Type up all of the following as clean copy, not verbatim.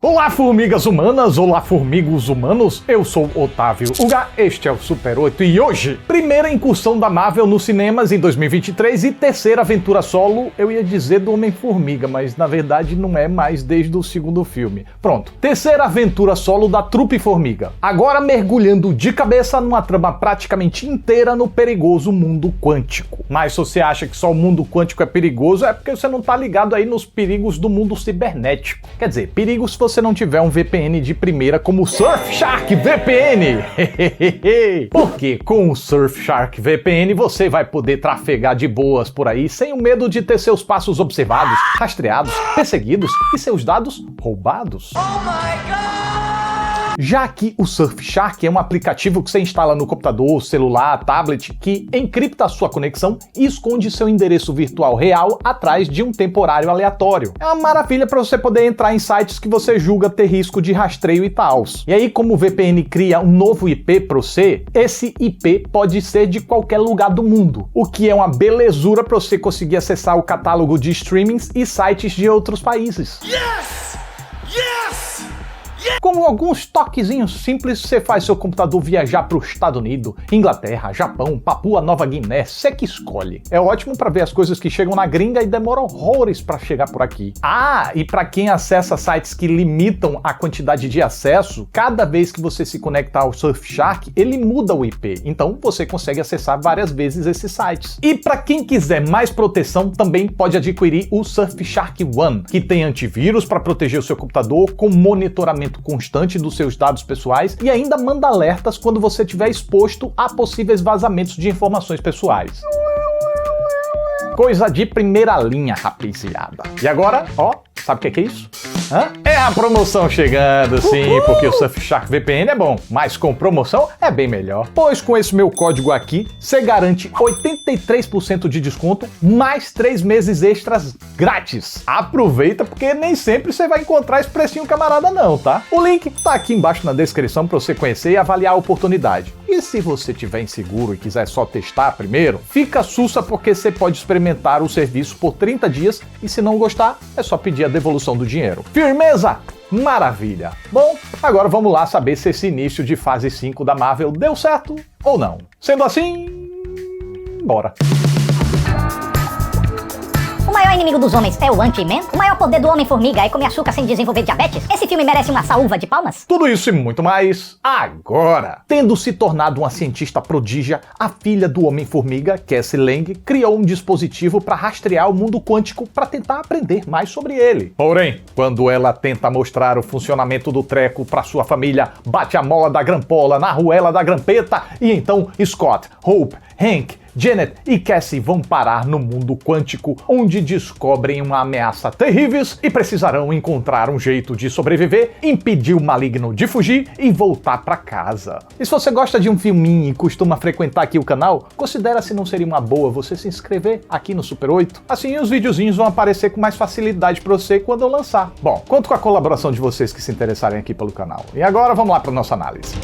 Olá, formigas humanas, olá, formigos humanos, eu sou Otávio Uga, este é o Super 8 e hoje, primeira incursão da Marvel nos cinemas em 2023 e terceira aventura solo, eu ia dizer do Homem-Formiga, mas na verdade não é mais desde o segundo filme. Pronto, terceira aventura solo da Trupe Formiga, agora mergulhando de cabeça numa trama praticamente inteira no perigoso mundo quântico. Mas se você acha que só o mundo quântico é perigoso, é porque você não tá ligado aí nos perigos do mundo cibernético. Quer dizer, perigos se você não tiver um VPN de primeira como o Surfshark VPN. Porque com o Surfshark VPN você vai poder trafegar de boas por aí sem o medo de ter seus passos observados, rastreados, perseguidos e seus dados roubados. Oh my God! Já que o Surfshark é um aplicativo que você instala no computador, celular, tablet, que encripta a sua conexão e esconde seu endereço virtual real atrás de um temporário aleatório. É uma maravilha para você poder entrar em sites que você julga ter risco de rastreio e tal. E aí, como o VPN cria um novo IP para você, esse IP pode ser de qualquer lugar do mundo, o que é uma belezura para você conseguir acessar o catálogo de streamings e sites de outros países. Yes! Yes! Com alguns toquezinhos simples, você faz seu computador viajar para o Estados Unidos, Inglaterra, Japão, Papua Nova Guiné, você que escolhe. É ótimo para ver as coisas que chegam na gringa e demoram horrores para chegar por aqui. Ah, e para quem acessa sites que limitam a quantidade de acesso, cada vez que você se conecta ao Surfshark, ele muda o IP, então você consegue acessar várias vezes esses sites. E para quem quiser mais proteção, também pode adquirir o Surfshark One, que tem antivírus para proteger o seu computador com monitoramento constante dos seus dados pessoais e ainda manda alertas quando você estiver exposto a possíveis vazamentos de informações pessoais. Coisa de primeira linha, rapaziada. E agora, ó, sabe o que é isso? É a promoção chegando, sim, porque o Surfshark VPN é bom, mas com promoção é bem melhor. Pois com esse meu código aqui, você garante 83% de desconto, mais 3 meses extras grátis. Aproveita, porque nem sempre você vai encontrar esse precinho camarada não, tá? O link tá aqui embaixo na descrição para você conhecer e avaliar a oportunidade. E se você estiver inseguro e quiser só testar primeiro, fica sussa porque você pode experimentar o serviço por 30 dias e se não gostar, é só pedir a devolução do dinheiro. Firmeza? Maravilha! Bom, agora vamos lá saber se esse início de fase 5 da Marvel deu certo ou não. Sendo assim, bora! O maior inimigo dos homens é o Ant-Man? O maior poder do Homem-Formiga é comer açúcar sem desenvolver diabetes? Esse filme merece uma salva de palmas? Tudo isso e muito mais agora! Tendo se tornado uma cientista prodígia, a filha do Homem-Formiga, Cassie Lang, criou um dispositivo para rastrear o mundo quântico para tentar aprender mais sobre ele. Porém, quando ela tenta mostrar o funcionamento do treco para sua família, bate a mola da grampola na arruela da grampeta e então Scott, Hope, Hank, Janet e Cassie vão parar no mundo quântico, onde descobrem uma ameaça terrível e precisarão encontrar um jeito de sobreviver, impedir o maligno de fugir e voltar para casa. E se você gosta de um filminho e costuma frequentar aqui o canal, considera se não seria uma boa você se inscrever aqui no Super 8? Assim os videozinhos vão aparecer com mais facilidade para você quando eu lançar. Bom, conto com a colaboração de vocês que se interessarem aqui pelo canal. E agora vamos lá para nossa análise.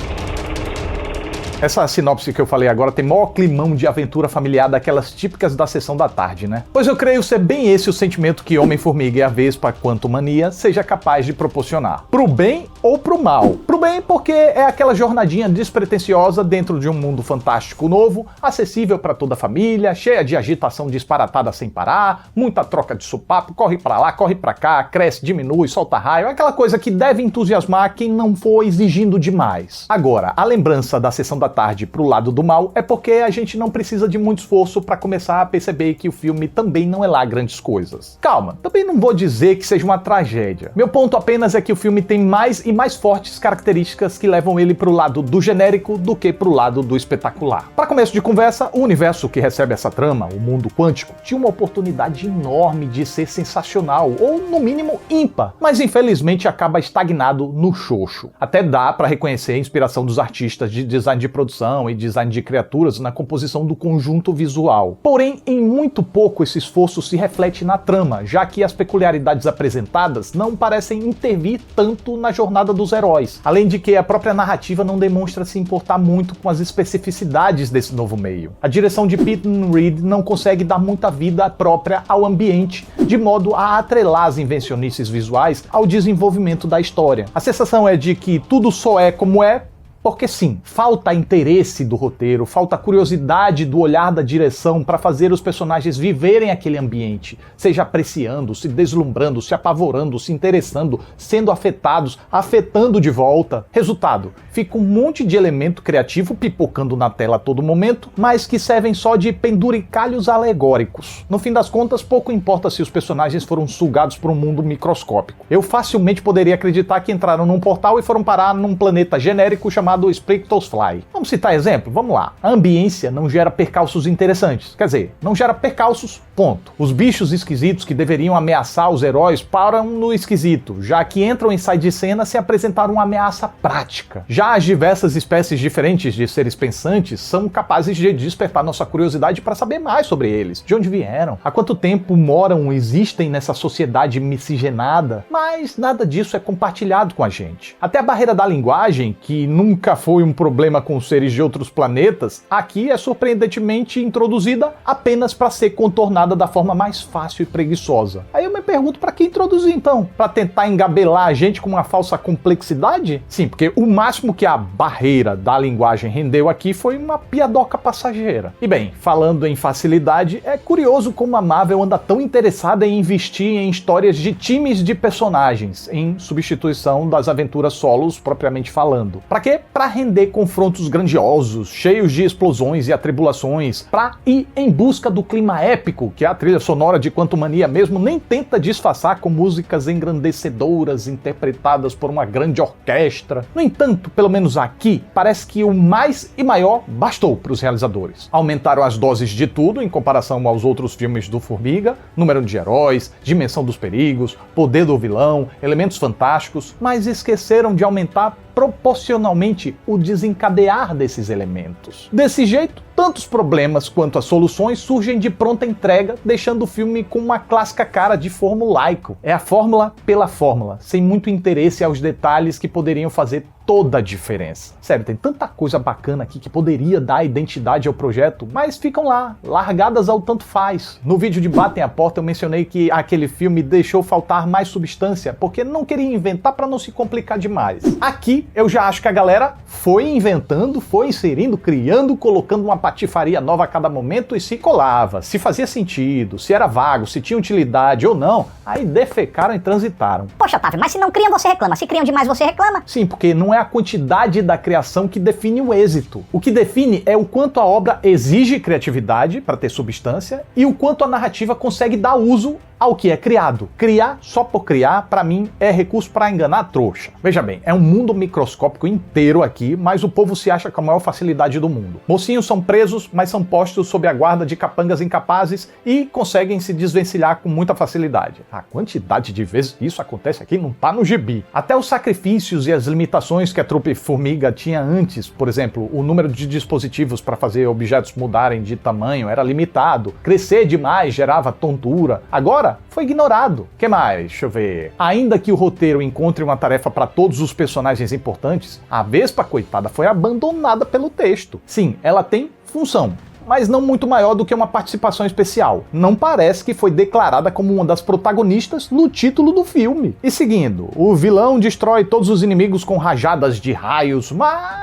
Essa sinopse que eu falei agora tem maior climão de aventura familiar daquelas típicas da sessão da tarde, né? Pois eu creio ser bem esse o sentimento que Homem-Formiga e a Vespa Quantumania seja capaz de proporcionar. Pro bem ou pro mal. Pro bem porque é aquela jornadinha despretensiosa dentro de um mundo fantástico novo, acessível para toda a família, cheia de agitação disparatada sem parar, muita troca de sopapo, corre pra lá, corre pra cá, cresce, diminui, solta raio, aquela coisa que deve entusiasmar quem não for exigindo demais. Agora, a lembrança da sessão da tarde pro lado do mal é porque a gente não precisa de muito esforço para começar a perceber que o filme também não é lá grandes coisas. Calma, também não vou dizer que seja uma tragédia. Meu ponto apenas é que o filme tem mais e mais fortes características que levam ele pro lado do genérico do que pro lado do espetacular. Para começo de conversa, o universo que recebe essa trama, o mundo quântico, tinha uma oportunidade enorme de ser sensacional, ou no mínimo ímpar, mas infelizmente acaba estagnado no xoxo. Até dá para reconhecer a inspiração dos artistas de design de produção e design de criaturas na composição do conjunto visual. Porém, em muito pouco esse esforço se reflete na trama, já que as peculiaridades apresentadas não parecem intervir tanto na jornada dos heróis. Além Além de que a própria narrativa não demonstra se importar muito com as especificidades desse novo meio. A direção de Peyton Reed não consegue dar muita vida própria ao ambiente, de modo a atrelar as invencionices visuais ao desenvolvimento da história. A sensação é de que tudo só é como é, porque sim, falta interesse do roteiro, falta curiosidade do olhar da direção para fazer os personagens viverem aquele ambiente, seja apreciando, se deslumbrando, se apavorando, se interessando, sendo afetados, afetando de volta. Resultado, fica um monte de elemento criativo pipocando na tela a todo momento, mas que servem só de penduricalhos alegóricos. No fim das contas, pouco importa se os personagens foram sugados por um mundo microscópico. Eu facilmente poderia acreditar que entraram num portal e foram parar num planeta genérico chamado Sprinkles-Fly. Vamos citar exemplo? Vamos lá. A ambiência não gera percalços interessantes. Quer dizer, não gera percalços, ponto. Os bichos esquisitos que deveriam ameaçar os heróis param no esquisito, já que entram e saem de cena sem apresentar uma ameaça prática. Já as diversas espécies diferentes de seres pensantes são capazes de despertar nossa curiosidade para saber mais sobre eles. De onde vieram? Há quanto tempo moram, existem nessa sociedade miscigenada? Mas nada disso é compartilhado com a gente. Até a barreira da linguagem, que nunca foi um problema com seres de outros planetas, aqui é surpreendentemente introduzida apenas para ser contornada da forma mais fácil e preguiçosa. Aí eu me pergunto, para que introduzir então? Para tentar engabelar a gente com uma falsa complexidade? Sim, porque o máximo que a barreira da linguagem rendeu aqui foi uma piadoca passageira. E bem, falando em facilidade, é curioso como a Marvel anda tão interessada em investir em histórias de times de personagens, em substituição das aventuras solos propriamente falando. Para quê? Para render confrontos grandiosos, cheios de explosões e atribulações, para ir em busca do clima épico que a trilha sonora de Quantumania mesmo nem tenta disfarçar com músicas engrandecedoras interpretadas por uma grande orquestra. No entanto, pelo menos aqui, parece que o mais e maior bastou para os realizadores. Aumentaram as doses de tudo em comparação aos outros filmes do Formiga, número de heróis, dimensão dos perigos, poder do vilão, elementos fantásticos, mas esqueceram de aumentar proporcionalmente o desencadear desses elementos. Desse jeito, tantos problemas quanto as soluções surgem de pronta entrega, deixando o filme com uma clássica cara de formulaico. É a fórmula pela fórmula, sem muito interesse aos detalhes que poderiam fazer toda a diferença. Sério, tem tanta coisa bacana aqui que poderia dar identidade ao projeto, mas ficam lá, largadas ao tanto faz. No vídeo de Batem a Porta eu mencionei que aquele filme deixou faltar mais substância, porque não queria inventar para não se complicar demais. Aqui eu já acho que a galera foi inventando, foi inserindo, criando, colocando uma patifaria nova a cada momento e se colava, se fazia sentido, se era vago, se tinha utilidade ou não, aí defecaram e transitaram. Poxa, Otávio, mas se não criam você reclama, se criam demais você reclama. Sim, porque não é a quantidade da criação que define o êxito. O que define é o quanto a obra exige criatividade para ter substância e o quanto a narrativa consegue dar uso ao que é criado. Criar só por criar, para mim, é recurso para enganar a trouxa. Veja bem, é um mundo microscópico inteiro aqui, mas o povo se acha com a maior facilidade do mundo. Mocinhos são presos, mas são postos sob a guarda de capangas incapazes e conseguem se desvencilhar com muita facilidade. A quantidade de vezes que isso acontece aqui não tá no gibi. Até os sacrifícios e as limitações que a trupe Formiga tinha antes, por exemplo, o número de dispositivos para fazer objetos mudarem de tamanho era limitado, crescer demais gerava tontura. Agora, foi ignorado. Que mais? Deixa eu ver. Ainda que o roteiro encontre uma tarefa para todos os personagens importantes, a Vespa, coitada, foi abandonada pelo texto. Sim, ela tem função, mas não muito maior do que uma participação especial. Não parece que foi declarada como uma das protagonistas no título do filme. E seguindo, o vilão destrói todos os inimigos com rajadas de raios, mas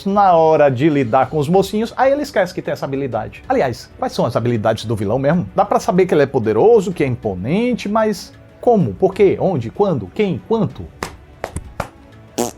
na hora de lidar com os mocinhos, aí ele esquece que tem essa habilidade. Aliás, quais são as habilidades do vilão mesmo? Dá pra saber que ele é poderoso, que é imponente, mas como? Por quê? Onde? Quando? Quem? Quanto?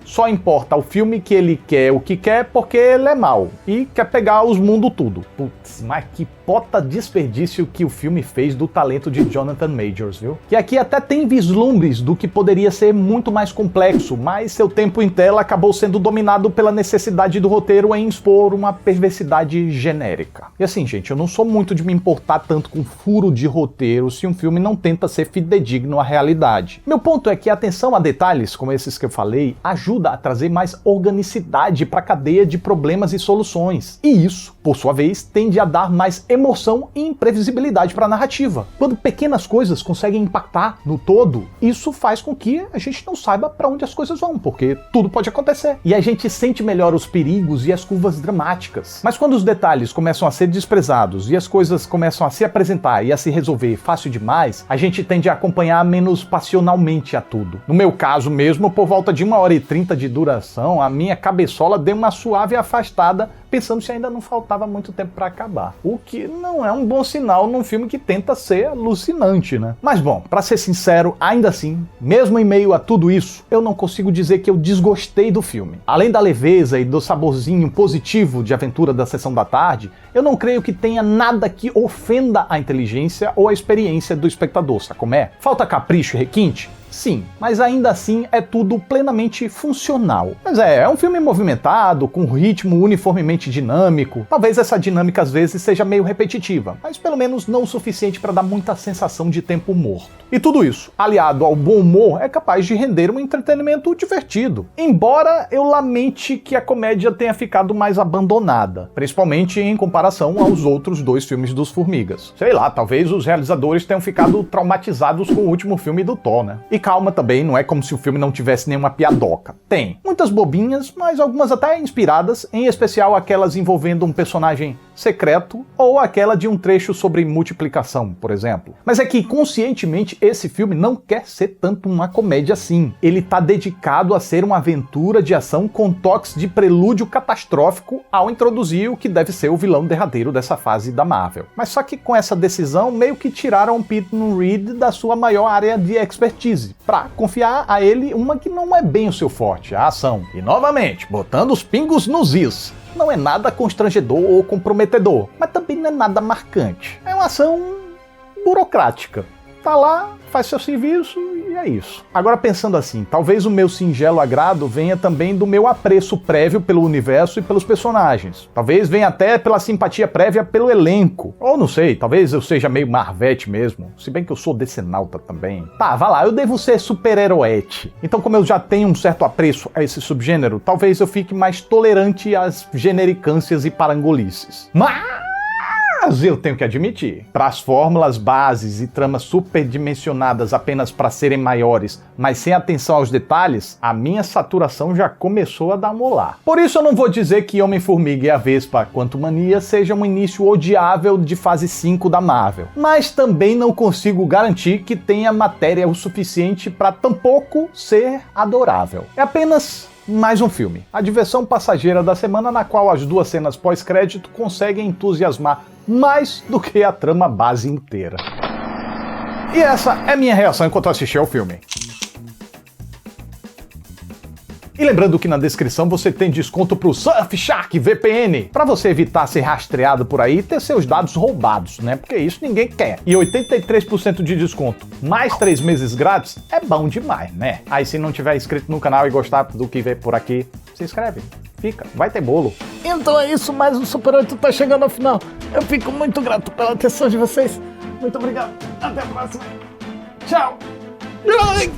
Só importa ao filme que ele quer o que quer porque ele é mau e quer pegar os mundos tudo. Putz, mas que pota desperdício que o filme fez do talento de Jonathan Majors, viu? Que aqui até tem vislumbres do que poderia ser muito mais complexo, mas seu tempo em tela acabou sendo dominado pela necessidade do roteiro em expor uma perversidade genérica. E assim, gente, eu não sou muito de me importar tanto com furo de roteiro se um filme não tenta ser fidedigno à realidade. Meu ponto é que a atenção a detalhes como esses que eu falei ajuda ajuda a trazer mais organicidade para a cadeia de problemas e soluções. E isso, por sua vez, tende a dar mais emoção e imprevisibilidade para a narrativa. Quando pequenas coisas conseguem impactar no todo, isso faz com que a gente não saiba para onde as coisas vão, porque tudo pode acontecer. E a gente sente melhor os perigos e as curvas dramáticas. Mas quando os detalhes começam a ser desprezados e as coisas começam a se apresentar e a se resolver fácil demais, a gente tende a acompanhar menos passionalmente a tudo. No meu caso mesmo, por volta de 1h30 de duração, a minha cabeçola deu uma suave afastada, pensando se ainda não faltava muito tempo para acabar. O que não é um bom sinal num filme que tenta ser alucinante, né? Mas bom, para ser sincero, ainda assim, mesmo em meio a tudo isso, eu não consigo dizer que eu desgostei do filme. Além da leveza e do saborzinho positivo de aventura da sessão da tarde, eu não creio que tenha nada que ofenda a inteligência ou a experiência do espectador, sabe como é? Falta capricho e requinte? Sim, mas ainda assim é tudo plenamente funcional. Mas é um filme movimentado, com um ritmo uniformemente dinâmico. Talvez essa dinâmica às vezes seja meio repetitiva, mas pelo menos não o suficiente para dar muita sensação de tempo morto. E tudo isso, aliado ao bom humor, é capaz de render um entretenimento divertido. Embora eu lamente que a comédia tenha ficado mais abandonada, principalmente em comparação aos outros dois filmes dos Formigas. Sei lá, talvez os realizadores tenham ficado traumatizados com o último filme do Thor, né? E calma também, não é como se o filme não tivesse nenhuma piadoca. Tem muitas bobinhas, mas algumas até inspiradas, em especial aquelas envolvendo um personagem secreto ou aquela de um trecho sobre multiplicação, por exemplo. Mas é que conscientemente esse filme não quer ser tanto uma comédia assim. Ele tá dedicado a ser uma aventura de ação com toques de prelúdio catastrófico ao introduzir o que deve ser o vilão derradeiro dessa fase da Marvel. Mas só que com essa decisão meio que tiraram Peyton Reed da sua maior área de expertise, pra confiar a ele uma que não é bem o seu forte, a ação. E novamente, botando os pingos nos is. Não é nada constrangedor ou comprometedor, mas também não é nada marcante. É uma ação burocrática. Tá lá, faz seu serviço e é isso. Agora pensando assim, talvez o meu singelo agrado venha também do meu apreço prévio pelo universo e pelos personagens. Talvez venha até pela simpatia prévia pelo elenco. Ou não sei, talvez eu seja meio Marvete mesmo, se bem que eu sou decenalta também. Tá, vá lá, eu devo ser super-heroete. Então como eu já tenho um certo apreço a esse subgênero, talvez eu fique mais tolerante às genericâncias e parangolices. Mas eu tenho que admitir, para as fórmulas bases e tramas superdimensionadas apenas para serem maiores, mas sem atenção aos detalhes, a minha saturação já começou a dar molar. Por isso eu não vou dizer que Homem-Formiga e a Vespa Quantumania seja um início odiável de fase 5 da Marvel, mas também não consigo garantir que tenha matéria o suficiente para tampouco ser adorável. É apenas mais um filme. A diversão passageira da semana na qual as duas cenas pós-crédito conseguem entusiasmar mais do que a trama base inteira. E essa é minha reação enquanto assisti ao filme. E lembrando que na descrição você tem desconto pro Surfshark VPN, para você evitar ser rastreado por aí e ter seus dados roubados, né? Porque isso ninguém quer. E 83% de desconto, mais 3 meses grátis, é bom demais, né? Aí se não tiver inscrito no canal e gostar do que vê por aqui, se inscreve. Fica, vai ter bolo. Então é isso, mais um Super 8 tá chegando ao final. Eu fico muito grato pela atenção de vocês. Muito obrigado. Até a próxima. Tchau. Ai.